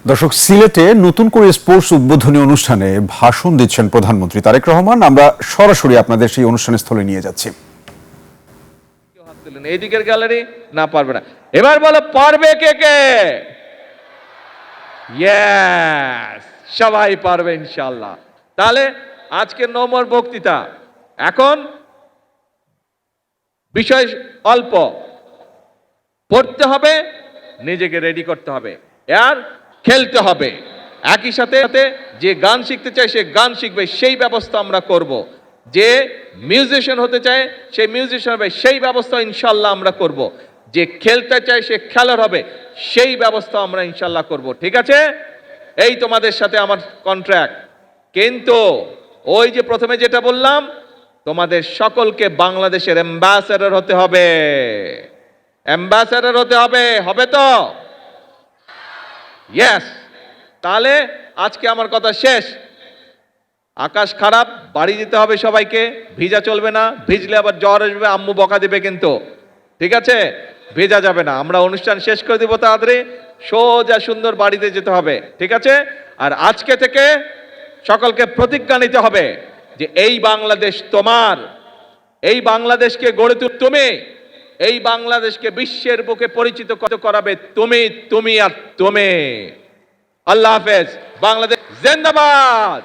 দর্শক, সিলেটে নতুন করে স্পোর্টস উদ্বোধনী অনুষ্ঠানে ভাষণ দিচ্ছেন প্রধানমন্ত্রী তারেক রহমান। আমরা সরাসরি আপনাদের সেই অনুষ্ঠানের স্থলে নিয়ে যাচ্ছি। এইদিকের গ্যালারি না পারবে না, এবার বলো পারবে কে কে? ইয়েস, সবাই পারবে ইনশাআল্লাহ। তাহলে আজকে নম্বর বক্তৃতা, এখন বিষয় অল্প, পড়তে হবে, নিজেকে রেডি করতে হবে, আর খেলতে হবে। একই সাথে যে গান শিখতে চায় সে গান শিখবে, সেই ব্যবস্থা আমরা করব। যে মিউজিশিয়ান হতে চায় সে মিউজিশিয়ান হবে, সেই ব্যবস্থা ইনশাল্লাহ আমরা করব। যে খেলতে চায় সে খেলার হবে, সেই ব্যবস্থা আমরা ইনশাল্লাহ করব। ঠিক আছে? এই তোমাদের সাথে আমার কন্ট্রাক্ট। কিন্তু ওই যে প্রথমে যেটা বললাম, তোমাদের সকলকে বাংলাদেশের অ্যাম্বাসেডর হতে হবে। অ্যাম্বাসেডর হতে হবে, হবে তো? ইয়েস। তাহলে আজকে আমার কথা শেষ। আকাশ খারাপ, বাড়ি যেতে হবে সবাইকে, ভিজা চলবে না, ভিজলে আবার জ্বর আসবে, আম্মু বকা দিবে কিন্তু। ঠিক আছে? ভেজা যাবে না। আমরা অনুষ্ঠান শেষ করে দিব তাড়াতাড়ি, সোজা সুন্দর বাড়িতে যেতে হবে। ঠিক আছে? আর আজকে থেকে সকলকে প্রতিজ্ঞা নিতে হবে যে এই বাংলাদেশ তোমার, এই বাংলাদেশকে গড়ে তুমি, এই বাংলাদেশকে বিশ্বের বুকে পরিচিত করাবে তুমি, তুমি আর তুমি। আল্লাহ হাফেজ। বাংলাদেশ জিন্দাবাদ।